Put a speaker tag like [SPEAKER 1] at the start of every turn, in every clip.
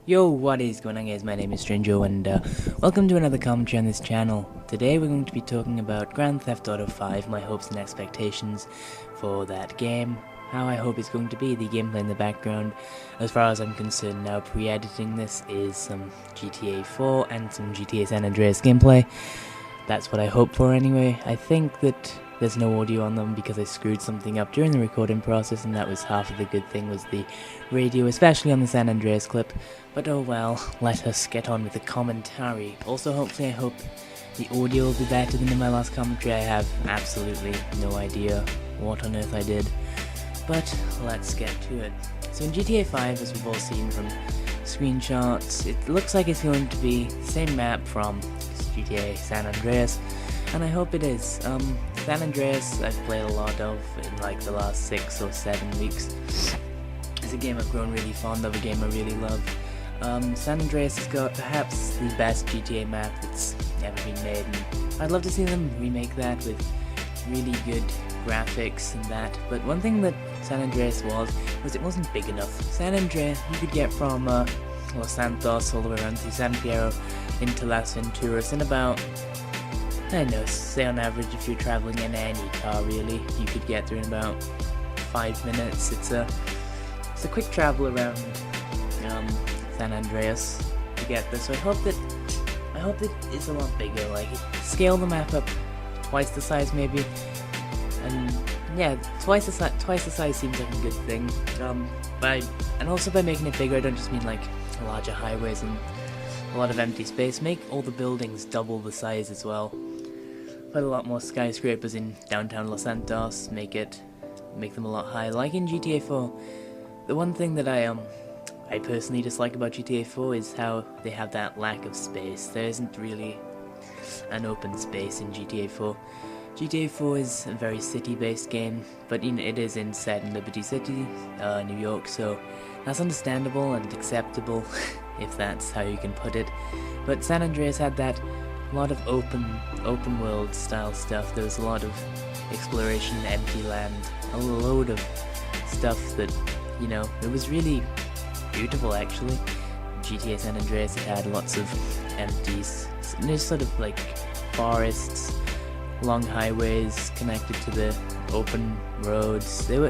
[SPEAKER 1] Yo, what is going on guys, my name is Strango and welcome to another commentary on this channel. Today we're going to be talking about Grand Theft Auto 5, my hopes and expectations for that game, how I hope it's going to be, the gameplay in the background. As far as I'm concerned now, pre-editing this is some GTA 4 and some GTA San Andreas gameplay. That's what I hope for anyway. I think that there's no audio on them because I screwed something up during the recording process, and that was half of the good thing, was the radio, especially on the San Andreas clip. But oh well, let us get on with the commentary. Also, hopefully I hope the audio will be better than in my last commentary. I have absolutely no idea what on earth I did. But let's get to it. So in GTA 5, as we've all seen from screenshots, it looks like it's going to be the same map from GTA San Andreas, and I hope it is. San Andreas I've played a lot of in like the last 6 or 7 weeks. It's a game I've grown really fond of, a game I really love. San Andreas has got perhaps the best GTA map that's ever been made, and I'd love to see them remake that with really good graphics and that. But one thing that San Andreas was it wasn't big enough. San Andreas, you could get from Los Santos all the way around to San Fierro into Las Venturas in about, I don't know, say on average, if you're traveling in any car really, you could get there in about 5 minutes. It's a quick travel around San Andreas to get there. So I hope that it's a lot bigger. Like, scale the map up twice the size maybe, and yeah, twice the size seems like a good thing. And also by making it bigger, I don't just mean like larger highways and a lot of empty space. Make all the buildings double the size as well. Put a lot more skyscrapers in downtown Los Santos. Make them a lot higher, like in GTA 4. The one thing that I personally dislike about GTA 4 is how they have that lack of space. There isn't really an open space in GTA 4. GTA 4 is a very city-based game, but you know, it is set in Liberty City, New York, so that's understandable and acceptable, if that's how you can put it. But San Andreas had that lot of open world style stuff. There was a lot of exploration, empty land, a load of stuff that, you know, it was really beautiful actually. GTA San Andreas, it had lots of empties, just sort of like forests, long highways connected to the open roads. They were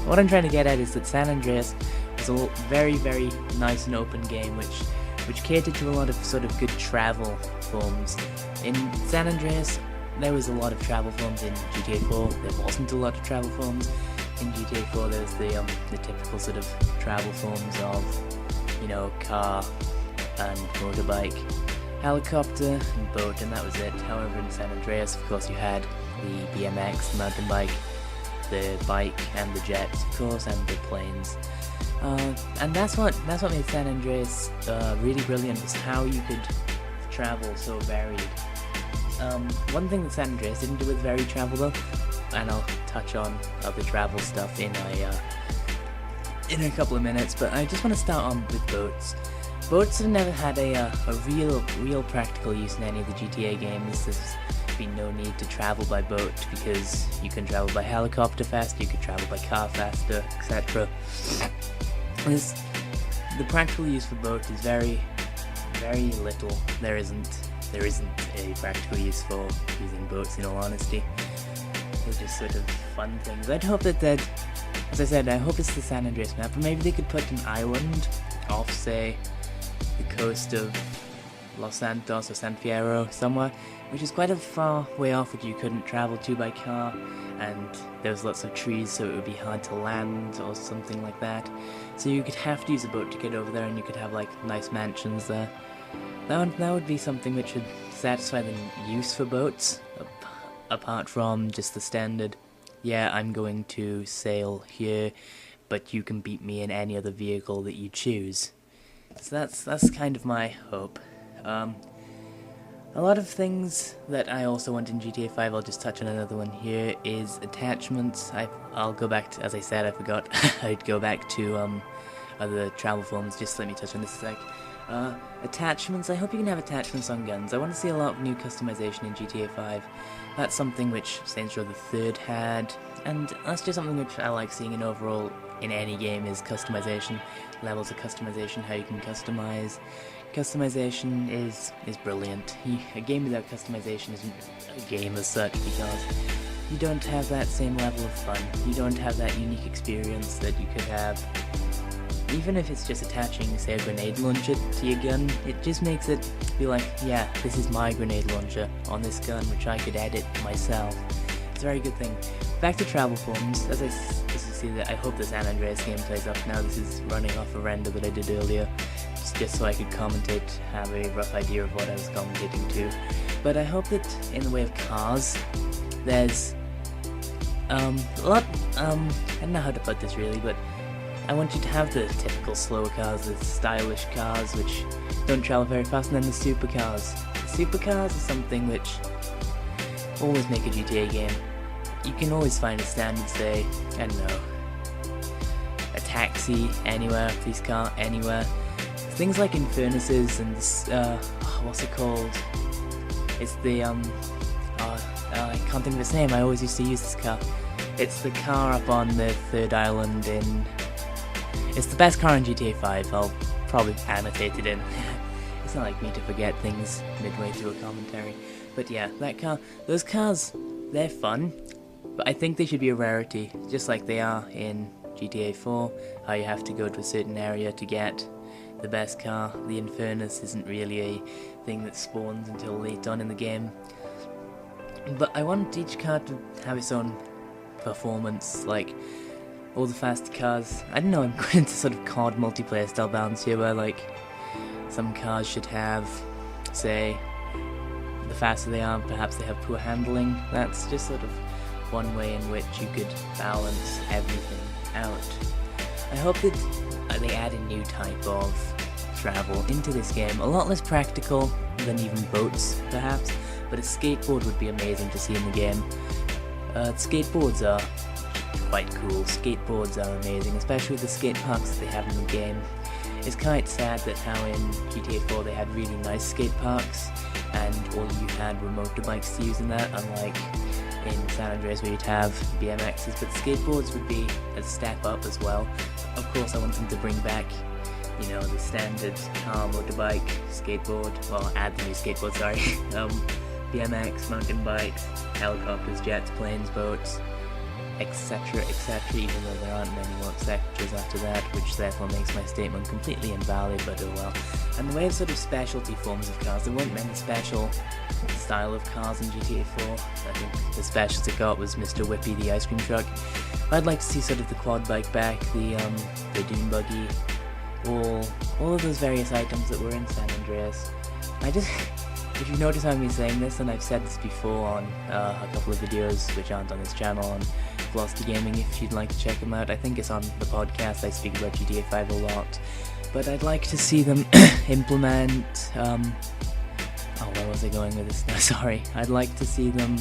[SPEAKER 1] what I'm trying to get at is that San Andreas was a very, very nice and open game which catered to a lot of sort of good travel forms. In San Andreas there was a lot of travel forms. In GTA 4 there wasn't a lot of travel forms. In GTA 4 there's the typical sort of travel forms of, you know, car and motorbike, helicopter and boat, and that was it. However, in San Andreas, of course, you had the BMX, the mountain bike, the bike and the jets, of course, and the planes. And that's what made San Andreas really brilliant, is how you could travel so varied. One thing that San Andreas didn't do with varied travel though, and I'll touch on other travel stuff in a couple of minutes, but I just want to start on with boats. Boats have never had a real practical use in any of the GTA games. There's been no need to travel by boat because you can travel by helicopter faster, you can travel by car faster, etc. The practical use for boat is very, very little. There isn't a practical use for using boats, in all honesty. They're just sort of fun things. I'd hope that as I said, I hope it's the San Andreas map, but maybe they could put an island off, say, the coast of Los Santos or San Fierro somewhere, which is quite a far way off, which you couldn't travel to by car, and there was lots of trees, so it would be hard to land or something like that. So you could have to use a boat to get over there, and you could have like nice mansions there. That would be something which would satisfy the use for boats, apart from just the standard, yeah, I'm going to sail here, but you can beat me in any other vehicle that you choose. So that's kind of my hope. A lot of things that I also want in GTA 5, I'll just touch on another one here, is attachments. I'll go back to, as I said, I forgot, I'd go back to other travel forms. Just let me touch on this a sec. Attachments, I hope you can have attachments on guns. I want to see a lot of new customization in GTA 5. That's something which Saints Row the 3rd had, and that's just something which I like seeing in overall in any game is customization, levels of customization, how you can customize. Customization is brilliant. A game without customization isn't a game as such, because you don't have that same level of fun. You don't have that unique experience that you could have. Even if it's just attaching, say, a grenade launcher to your gun, it just makes it feel like, yeah, this is my grenade launcher on this gun, which I could edit myself. It's a very good thing. Back to travel forms, as you see that I hope the San Andreas game plays up now. This is running off a render that I did earlier, just so I could commentate, have a rough idea of what I was commentating to. But I hope that in the way of cars, there's a lot, I don't know how to put this really, but I want you to have the typical slower cars, the stylish cars which don't travel very fast, and then the supercars. The supercars are something which always make a GTA game. You can always find a standard, say, I don't know, a taxi anywhere, a police car anywhere. Things like Infernuses and what's it called? It's the I can't think of its name. I always used to use this car. It's the car up on the third island in. It's the best car in GTA 5. I'll probably annotate it in. It's not like me to forget things midway through a commentary. But yeah, that car. Those cars, they're fun, but I think they should be a rarity, just like they are in GTA 4. How you have to go to a certain area to get the best car. The Infernus isn't really a thing that spawns until late on in the game. But I want each car to have its own performance, like all the fast cars. I don't know, I'm going into sort of COD multiplayer style balance here, where like some cars should have, say, the faster they are, perhaps they have poor handling. That's just sort of one way in which you could balance everything out. I hope that they add a new type of travel into this game, a lot less practical than even boats perhaps, but a skateboard would be amazing to see in the game. Skateboards are quite cool. Skateboards are amazing, especially with the skate parks that they have in the game. It's quite sad that how in GTA 4 they had really nice skate parks and all you had were motorbikes to use in that, unlike in San Andreas where you'd have BMXs, but skateboards would be a step up as well. Of course I want them to bring back, you know, the standard car, motorbike, skateboard, well, add the new skateboard, sorry, BMX, mountain bikes, helicopters, jets, planes, boats, etc, etc, even though there aren't many more etc's after that, which therefore makes my statement completely invalid, but oh well. And the way of sort of specialty forms of cars, there weren't many special style of cars in GTA 4. I think the specialty got was Mr. Whippy, the ice cream truck. I'd like to see sort of the quad bike back, the dune buggy, all of those various items that were in San Andreas. If you notice how I'm saying this, and I've said this before on a couple of videos which aren't on this channel, on Velocity Gaming, if you'd like to check them out. I think it's on the podcast, I speak about GTA 5 a lot. But I'd like to see them implement, where was I going with this? No, sorry. I'd like to see them,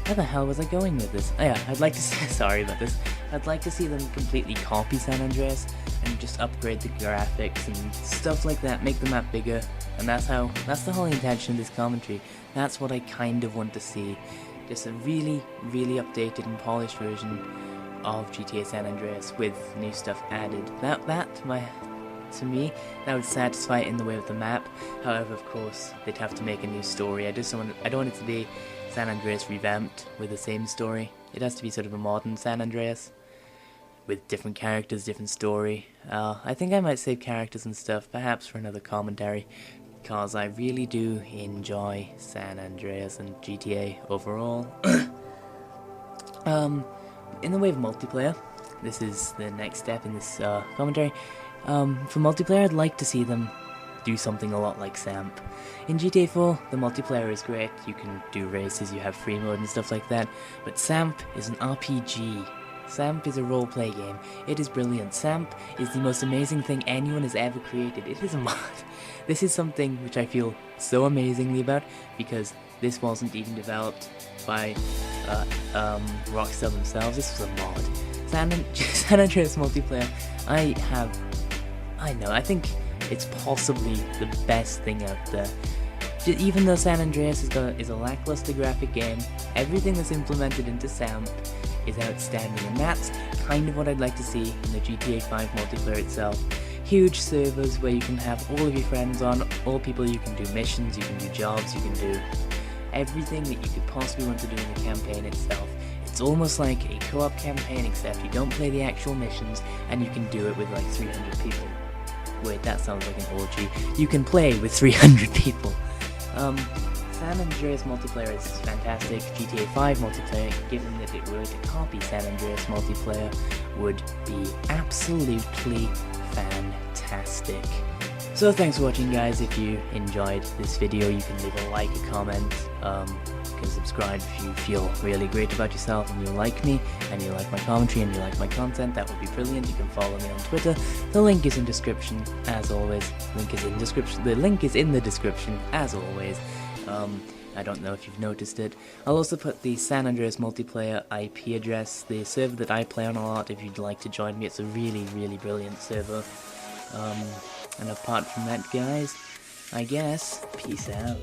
[SPEAKER 1] where the hell was I going with this? Oh yeah, I'd like to see, sorry about this. I'd like to see them completely copy San Andreas and just upgrade the graphics and stuff like that, make the map bigger. And that's the whole intention of this commentary. That's what I kind of want to see. Just a really, really updated and polished version of GTA San Andreas with new stuff added. To me, that would satisfy it in the way of the map. However, of course, they'd have to make a new story. I don't want it to be San Andreas revamped with the same story. It has to be sort of a modern San Andreas with different characters, different story. I think I might save characters and stuff, perhaps for another commentary, because I really do enjoy San Andreas and GTA overall. In the way of multiplayer, this is the next step in this commentary. For multiplayer, I'd like to see them do something a lot like SAMP. In GTA 4, the multiplayer is great, you can do races, you have free mode and stuff like that, but SAMP is an RPG. SAMP is a role-play game. It is brilliant. SAMP is the most amazing thing anyone has ever created. It is a mod. This is something which I feel so amazingly about, because this wasn't even developed by Rockstar themselves. This was a mod. San Andreas multiplayer, I think it's possibly the best thing out there. Even though San Andreas is a lackluster graphic game, everything that's implemented into SAMP is outstanding, and that's kind of what I'd like to see in the GTA 5 multiplayer itself. Huge servers where you can have all of your friends on, all people, you can do missions, you can do jobs, you can do everything that you could possibly want to do in the campaign itself. It's almost like a co-op campaign, except you don't play the actual missions and you can do it with like 300 people. Wait, that sounds like an orgy. You can play with 300 people. San Andreas multiplayer is fantastic. GTA 5 multiplayer, given that it were to copy San Andreas multiplayer, would be absolutely fantastic. So thanks for watching, guys. If you enjoyed this video, you can leave a like, a comment, you can subscribe if you feel really great about yourself and you like me, and you like my commentary and you like my content. That would be brilliant. You can follow me on Twitter. The link is in description, as always. The link is in the description, as always. I don't know if you've noticed it. I'll also put the San Andreas multiplayer IP address, the server that I play on a lot, if you'd like to join me. It's a really, really brilliant server. And apart from that, guys, I guess, peace out.